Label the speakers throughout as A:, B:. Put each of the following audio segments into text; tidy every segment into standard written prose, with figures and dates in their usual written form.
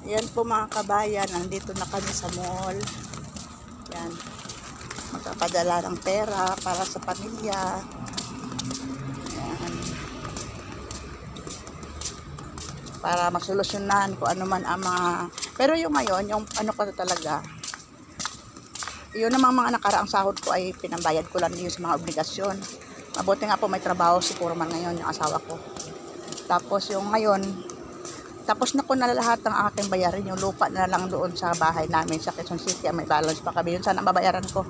A: Yan po mga kabayan, nandito na kami sa mall. Yan. Magpapadala ng pera para sa pamilya. Yan. Para masolusyonan kung ano man ang mga... Pero yung ngayon, yung ano ko talaga, yun namang mga nakaraang sahod ko ay pinambayad ko lang yun sa mga obligasyon. Mabuti nga po may trabaho si Purman ngayon, yung asawa ko. Tapos yung ngayon, tapos na ko na lahat ng aking bayarin. Yung lupa na lang doon sa bahay namin sa Quezon City. May balance pa kami. Yun sana mabayaran ko.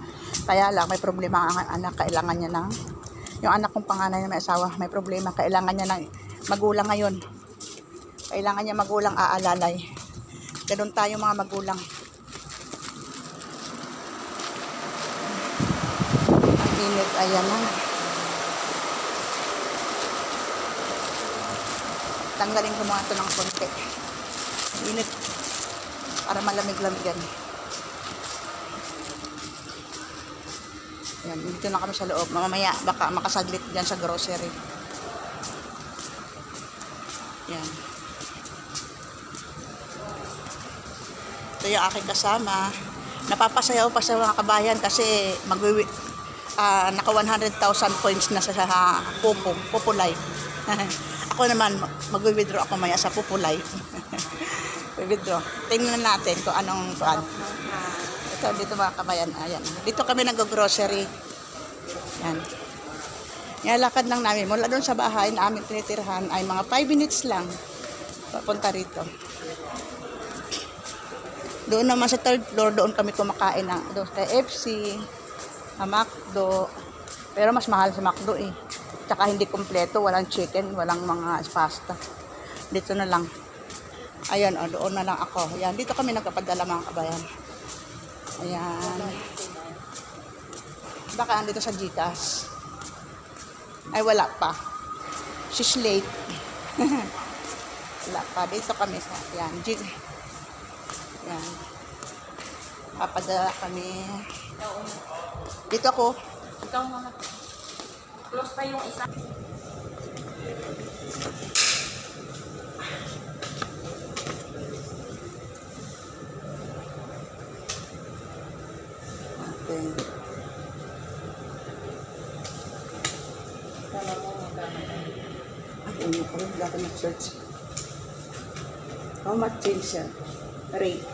A: Kaya lang may problema ang anak. Kailangan niya ng... Yung anak kong panganay na may asawa, may problema. Kailangan niya ng magulang ngayon. Kailangan niya magulang aalalay. Ganun tayo mga magulang. Ang init, ayan na. Tanggalin ko mga ito ng konti. Init. Para malamig-lamigan. Ayan, dito na kami sa loob. Mamaya, baka makasaglit dyan sa grocery. Ayan. Ito yung aking kasama. Napapasayaw pa sa mga kabayan kasi naka 100,000 points na sa Pupo Life. Ako naman, mag-withdraw ako maya sa Pupo Life. Withdraw. Tingnan natin kung anong tuan. Ito, dito mga kabayan. Ayan. Dito kami nag-grocery. Yan. Lakad lang namin. Mula doon sa bahay na aming tinitirhan ay mga 5 minutes lang. Papunta rito. Doon naman sa 3rd floor, doon kami kumakain doon sa FC, McDo. Pero mas mahal sa McDo eh. Tsaka hindi kompleto, walang chicken, walang mga pasta. Dito na lang. Ayan, doon na lang ako. Ayan, dito kami nagpapadala mga kabayan. Ayan. Baka andito sa Gcash. Ay, wala pa. She's late. Wala pa. Dito kami sa, ayan, ayan. Papadala kami. Dito ako.
B: Ikaw muna. Close pa yung isa.
A: Okay.
B: Tama mo magkano.
A: Ano ko rin dapat mag-search. How much change siya? Rate.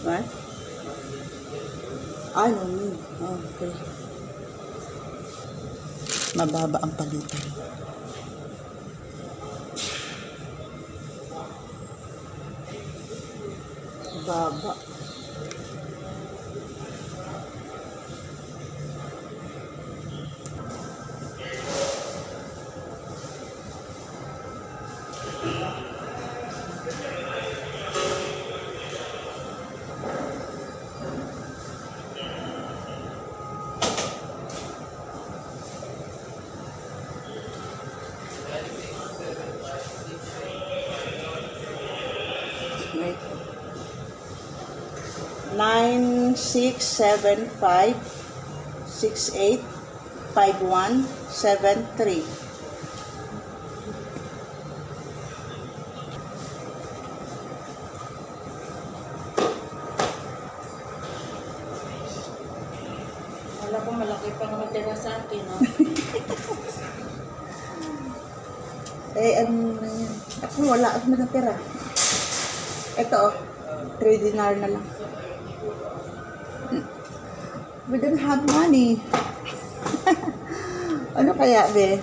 A: What? No need. Okay. Mababa ang palitan. Baba. Wait. 9675685173.
B: Wala ko malaki pang matira sa akin, no?
A: Ano na yan? Ako wala at natira. Ito, 3 dinar na lang. We don't have money. Ano kaya, be?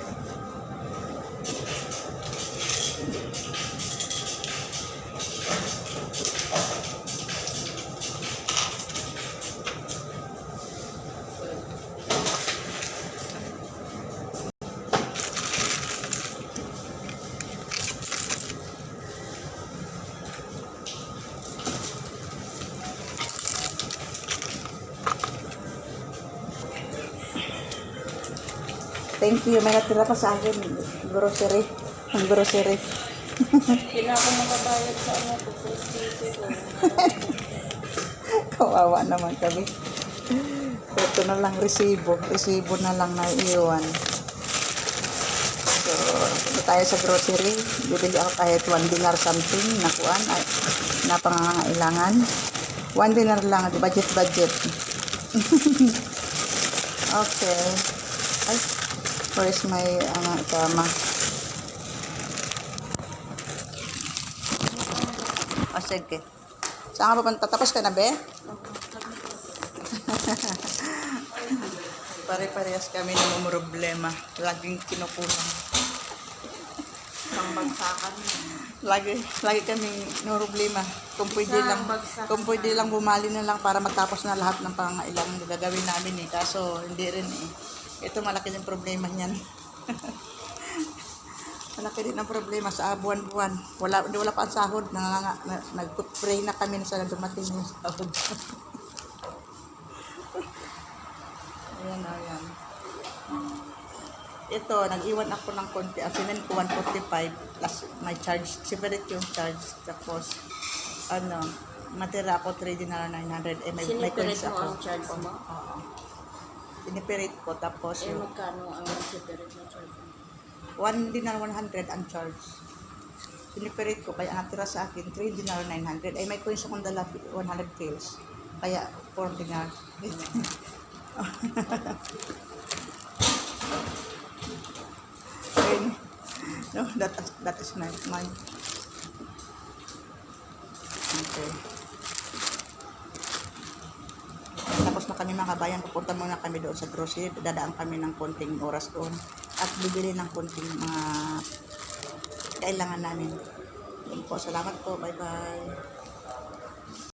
A: Thank you. May natira pa sa akin. Grocery. Ang grocery.
B: Hindi na ako makabayad sa ano ko sa city ko.
A: Kawawa naman kami. Ito na lang resibo. Resibo na lang na iwan. So, Ito tayo sa grocery. Bibili ako kahit 1 dinar something na kuan ay na pangangailangan. 1 dinar lang, di budget. Okay. Ay, where is my ikama? O, sige. Saan ka pupunta? Tapos ka na, be? Pare-parehas kami ng problema. Laging kinukulang.
B: Pangbagsakan.
A: Lagi kaming problema. Kung pwede lang bumali na lang para matapos na lahat ng pangailangan gagawin namin eh. Kaso hindi rin eh. Ito malaki din problema niyan. Malaki din ang problema sa buwan-buwan. Wala pa ang sahod. Nag-pray na kami na sana dumating yung sahod. Ayan. Ito, nag-iwan ako ng konti. Ang sinin ko 145 plus my charge. Separate yung charge. Tapos, matira ako 3 dinar 900. May
B: Siniperate
A: coins
B: mo
A: ako.
B: ang charge mo?
A: Oo. Siniperate ko. Tapos, yung
B: Magkano ang separate na charge mo?
A: 1 dinar 100 ang charge. Siniperate ko. Kaya natira sa akin 3 dinar 900. May coins akong dala 100 pills. Kaya 4 dinar. No, that is mine. Okay. Tapos na kami mga kabayan, pupunta muna kami doon sa grocery. Dadaan kami ng konting oras doon at bibili ng konting mga kailangan namin. Yun po, salamat po. Bye-bye.